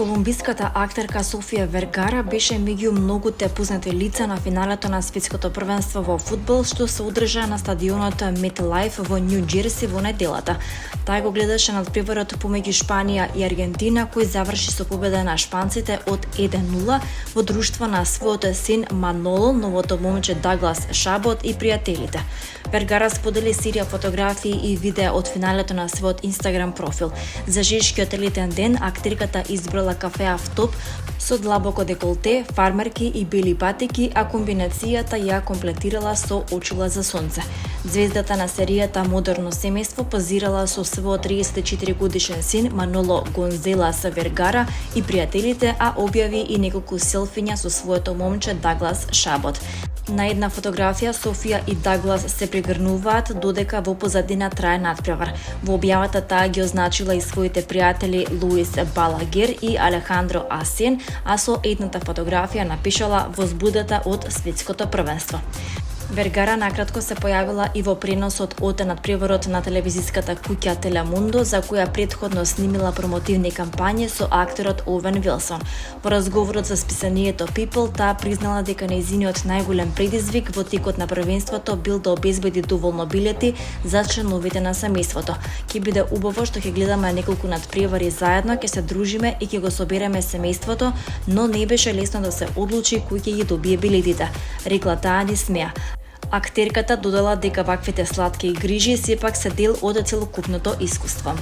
Колумбиската актерка Софија Вергара беше меѓу многуте познати лица на финалето на светското првенство во фудбал што се одржа на стадионот MetLife во Њу Џерси во неделата. Тај го гледаше надпреварот помеѓу Шпанија и Аргентина, кој заврши со победа на шпанците од 1-0 во друштво на својот син Маноло, новото момче Даглас Шабот и пријателите. Вергара сподели серија фотографии и видеа од финалето на својот Инстаграм профил. За жешкиот елитен ден актерката избрала кафе автоп со длабоко деколте, фармерки и бели патики, а комбинацијата ја комплетирала со очила за сонце. Звездата на серијата Модерно семејство позирала со својот 34 годишен син Маноло Гонзелас Вергара и пријателите, а објави и неколку селфиња со своето момче Даглас Шабот. На една фотографија Софија и Даглас се пригрнуваат, додека во позадина трае надпревар. Во објавата таа ги означила и своите пријатели Луис Балагер и Алехандро Асен, а со едната фотографија напишала возбудата од светското првенство. Вергара накратко се појавила и во преносот од надпреварот на телевизиската куќа Телемундо, за која претходно снимила промотивни кампањи со актерот Овен Вилсон. Во разговорот за списанието People, таа признала дека нејзиниот најголем предизвик во текот на првенството бил да обезбеди доволно билети за членовите на семејството. Ќе биде убаво што ќе гледаме неколку надпревари заедно, ќе се дружиме и ќе го собереме семејството, но не беше лесно да се одлучи кој ќе ги добие билетите, рекла таа низ смеа. Актерката додала дека ваквите сладки грижи сепак се дел од целокупното искуство.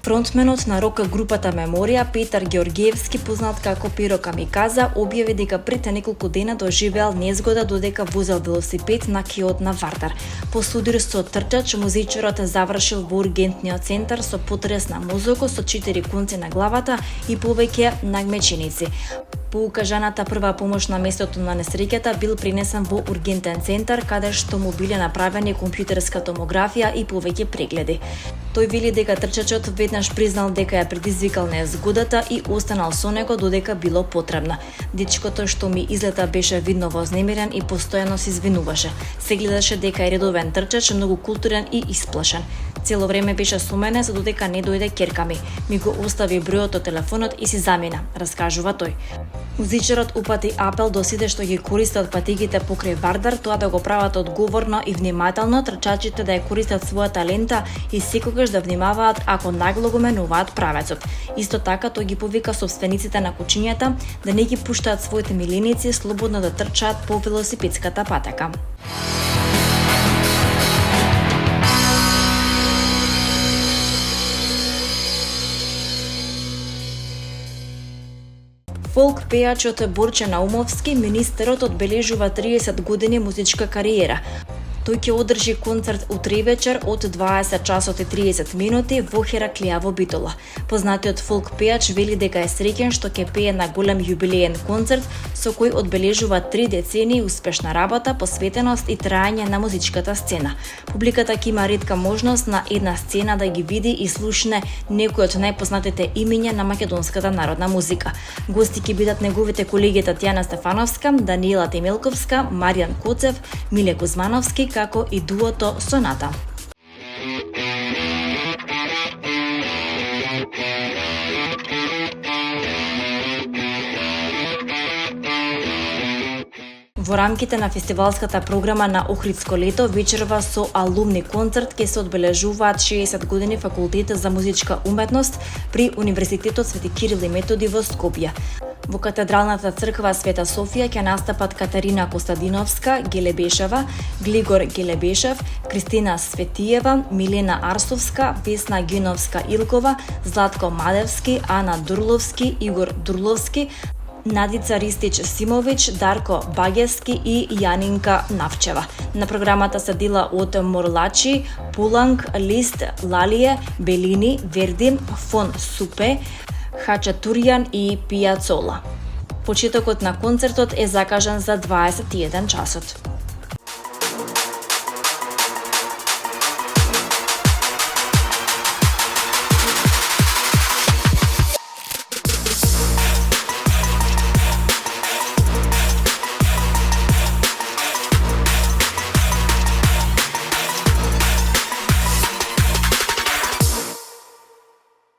Фронтменот на рок групата Меморија, Петар Георгиевски, познат како Пиро Камиказа, објави дека пред неколку дена доживеал незгода додека возел велосипед на киот на Вардар. По судир со трчач, музичарот завршил во ургентниот центар со потрес на мозокот, со 4 конци на главата и повеќе нагмеченици. По укажаната прва помош на местото на несреќата бил принесен во ургентен центар, каде што му биле направени компјутерска томографија и повеќе прегледи. Тој вели дека трчачот веднаш признал дека ја предизвикал незгодата и останал со него додека било потребно. Дечкото што ми излета беше видно вознемирен и постојано се извинуваше. Се гледаше дека е редовен трчач, многу културен и исплашен. Цело време беше со мене, за додека не дојде ќерка ми. Ми го остави бројот од телефонот и си замина, раскажува тој. Музичарот упати апел до сите што ги користат патиките покрај Вардар, тоа да го прават одговорно и внимателно, трчачите да ја користат својата лента и секогаш да внимаваат ако нагло го менуваат правецот. Исто така тој ги повика собствениците на кучињата да не ги пуштаат своите миленици слободно да трчаат по велосипедската патека. Фолк пејачот Борче Наумовски, министерот, одбележува 30 години музичка кариера. Тој ќе одржи концерт утре вечер од 20 часот и 30 минути во Хераклија во Битола. Познатиот фолк пејач вели дека е среќен што ќе пее на голем јубилеен концерт со кој одбележува 3 децении успешна работа, посветеност и траење на музичката сцена. Публиката ќе има ретка можност на една сцена да ги види и слушне некои од најпознатите имиња на македонската народна музика. Гости ќе бидат неговите колеги Татјана Стефановска, Даниела Темелковска, Маријан Коцев, Миле Кузмановски, како и дуото Соната. Во рамките на фестивалската програма на Охридско лето, вечерва со алумни концерт ќе се одбележуваат 60 години факултет за музичка уметност при Универзитетот Свети Кирил и Методи во Скопје. Во Катедралната црква Света Софија ќе настапат Катарина Костадиновска Гелебешева, Глигор Гелебешев, Кристина Светиева, Милена Арсовска, Весна Гиновска Илкова, Златко Мадевски, Ана Дурловски, Игор Дурловски, Надица Ристич Симович, Дарко Багески и Јанинка Навчева. На програмата се дела од Морлачи, Пуланг, Лист, Лалие, Белини, Верди, Фон Супе, Хачатурјан и Пијацола. Почетокот на концертот е закажан за 21 часот. Thank